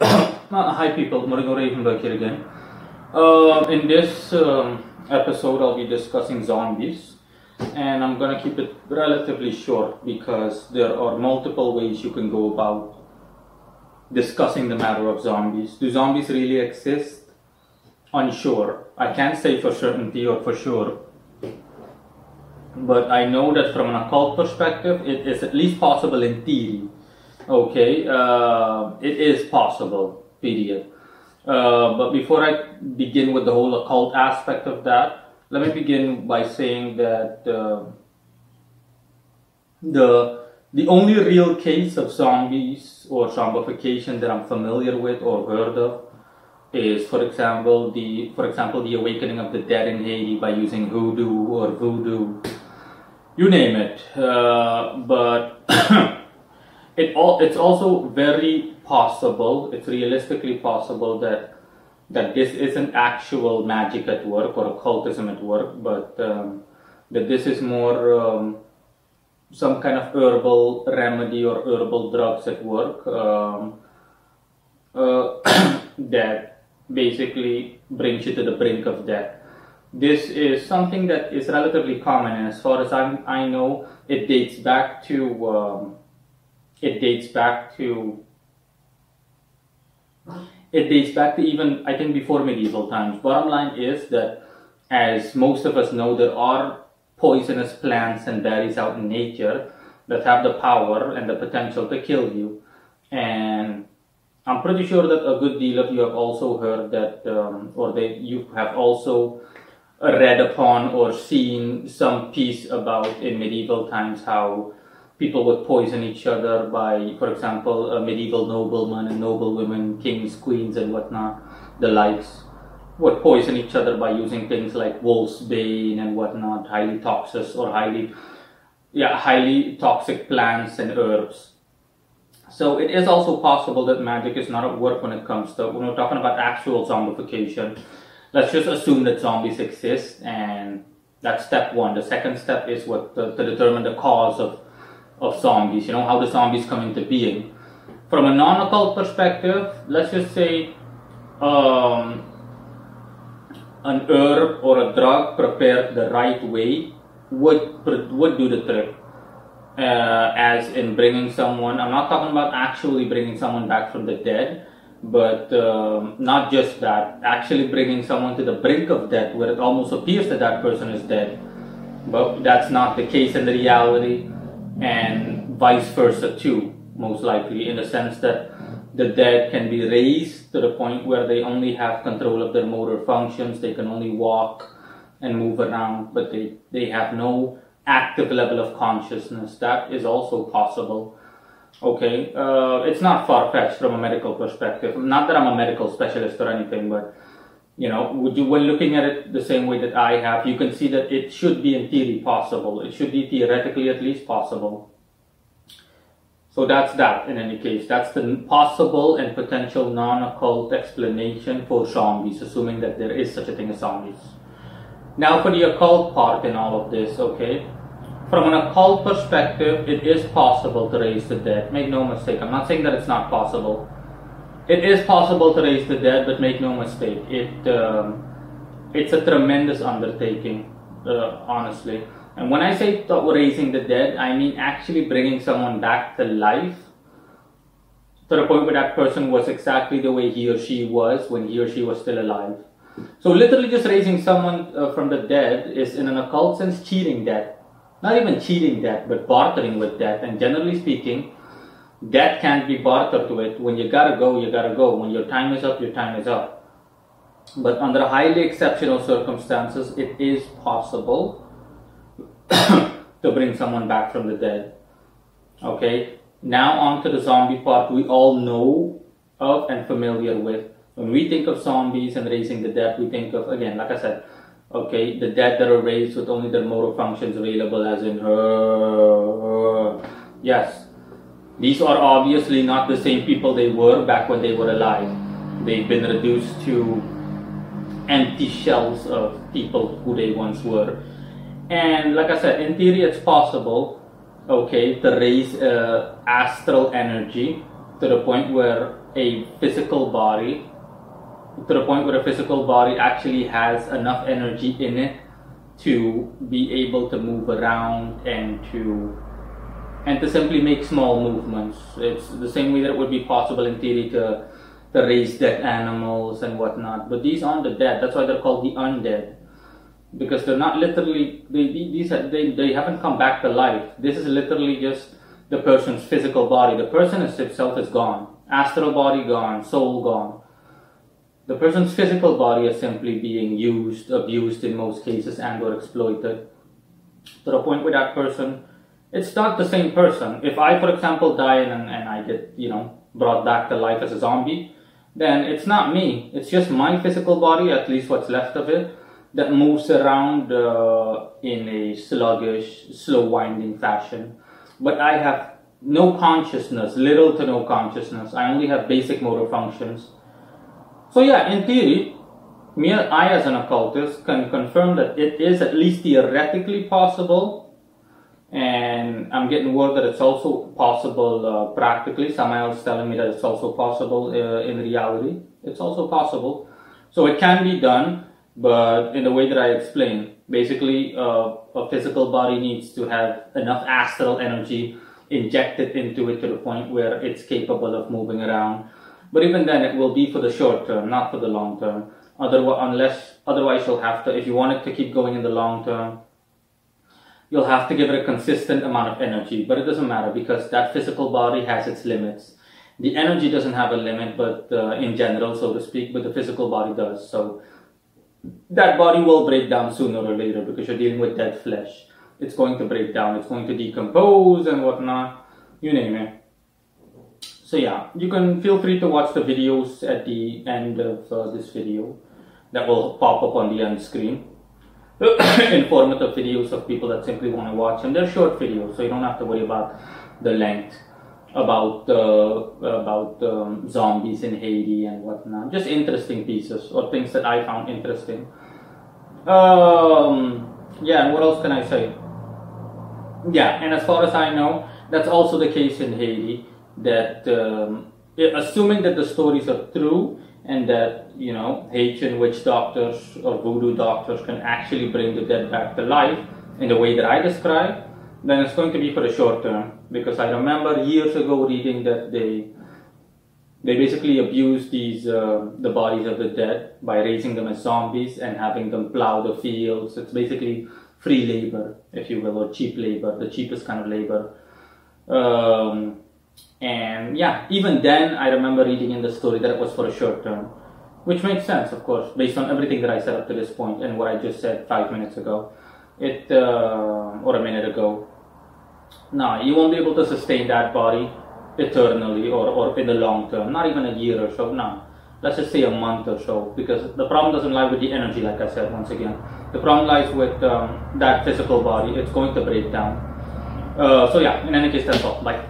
Hi people, Murugan Reifenberg here again. In this episode, I'll be discussing zombies, and I'm gonna keep it relatively short because there are multiple ways you can go about discussing the matter of zombies. Do zombies really exist? Unsure. I can't say for certainty or for sure, but I know that from an occult perspective, it is at least possible in theory. Okay, it is possible, period. But before I begin with the whole occult aspect of that, let me begin by saying that the only real case of zombies or zombification that I'm familiar with or heard of is, for example, the awakening of the dead in Haiti by using hoodoo or voodoo, you name it. But it's also very possible, it's realistically possible that this isn't actual magic at work or occultism at work, but that this is more some kind of herbal remedy or herbal drugs at work that basically brings you to the brink of death. This is something that is relatively common, and as far as I know, it dates back to even, I think, before medieval times. Bottom line is that, as most of us know, there are poisonous plants and berries out in nature that have the power and the potential to kill you. And I'm pretty sure that a good deal of you have also heard that, you have also read upon or seen some piece about in medieval times how people would poison each other by, for example, medieval noblemen and noblewomen, kings, queens, and whatnot, the likes, would poison each other by using things like wolf's bane and whatnot, highly toxic plants and herbs. So it is also possible that magic is not at work when it comes to, when we're talking about actual zombification. Let's just assume that zombies exist, and that's step one. The second step is to determine the cause of zombies, how the zombies come into being. From a non-occult perspective, let's just say an herb or a drug prepared the right way would do the trick. As in bringing someone, I'm not talking about actually bringing someone back from the dead, but not just that, actually bringing someone to the brink of death where it almost appears that that person is dead, but that's not the case in the reality, and vice versa too, most likely, in the sense that the dead can be raised to the point where they only have control of their motor functions, they can only walk and move around, but they have no active level of consciousness. That is also possible. Okay, it's not far-fetched from a medical perspective. Not that I'm a medical specialist or anything, but when looking at it the same way that I have, you can see that it should be in theory possible. It should be theoretically at least possible. So that's that in any case. That's the possible and potential non-occult explanation for zombies, assuming that there is such a thing as zombies. Now for the occult part in all of this, okay? From an occult perspective, it is possible to raise the dead. Make no mistake. I'm not saying that it's not possible. It is possible to raise the dead, but make no mistake. It's a tremendous undertaking, honestly. And when I say raising the dead, I mean actually bringing someone back to life to the point where that person was exactly the way he or she was when he or she was still alive. So literally just raising someone from the dead is, in an occult sense, cheating death. Not even cheating death, but bartering with death. And generally speaking, death can't be bartered to it. When you gotta go, you gotta go. When your time is up, your time is up. But under highly exceptional circumstances, it is possible to bring someone back from the dead. Okay, now on to the zombie part we all know of and familiar with. When we think of zombies and raising the dead, we think of, again, like I said, okay, the dead that are raised with only their motor functions available, as in yes, these are obviously not the same people they were back when they were alive. They've been reduced to empty shells of people who they once were. And like I said, in theory it's possible, okay, to raise astral energy to the point where a physical body actually has enough energy in it to be able to move around and to simply make small movements. It's the same way that it would be possible in theory to raise dead animals and whatnot. But these aren't the dead. That's why they're called the undead, because they're not literally, they haven't come back to life. This is literally just the person's physical body. The person himself is gone. Astral body gone, soul gone. The person's physical body is simply being used, abused in most cases, and or exploited to the point where that person, it's not the same person. If I, for example, die and I get, brought back to life as a zombie, then it's not me. It's just my physical body, at least what's left of it, that moves around in a sluggish, slow winding fashion. But I have no consciousness, little to no consciousness. I only have basic motor functions. So yeah, in theory, I as an occultist can confirm that it is at least theoretically possible. And I'm getting word that it's also possible practically. Someone else telling me that it's also possible in reality. It's also possible. So it can be done, but in the way that I explained. Basically, a physical body needs to have enough astral energy injected into it to the point where it's capable of moving around. But even then, it will be for the short term, not for the long term. Otherwise you'll have to, if you want it to keep going in the long term, you'll have to give it a consistent amount of energy. But it doesn't matter, because that physical body has its limits. The energy doesn't have a limit, but in general, so to speak, but the physical body does. So that body will break down sooner or later, because you're dealing with dead flesh. It's going to break down, it's going to decompose and whatnot, you name it. So yeah, you can feel free to watch the videos at the end of this video that will pop up on the end screen. Informative videos of people that simply want to watch them. They're short videos, so you don't have to worry about the length, about zombies in Haiti and whatnot. Just interesting pieces or things that I found interesting. Yeah, and what else can I say? Yeah, and as far as I know, that's also the case in Haiti. That assuming that the stories are true and that Haitian witch doctors or voodoo doctors can actually bring the dead back to life in the way that I described, then it's going to be for the short term. Because I remember years ago reading that they basically abused the bodies of the dead by raising them as zombies and having them plow the fields. It's basically free labor, if you will, or cheap labor, the cheapest kind of labor. And yeah, even then I remember reading in the story that it was for a short term, which makes sense, of course, based on everything that I said up to this point and what I just said 5 minutes ago, or a minute ago. No, you won't be able to sustain that body eternally or in the long term, not even a year or so. No, let's just say a month or so, because the problem doesn't lie with the energy, like I said once again. The problem lies with that physical body. It's going to break down. So yeah, in any case, that's all. Bye.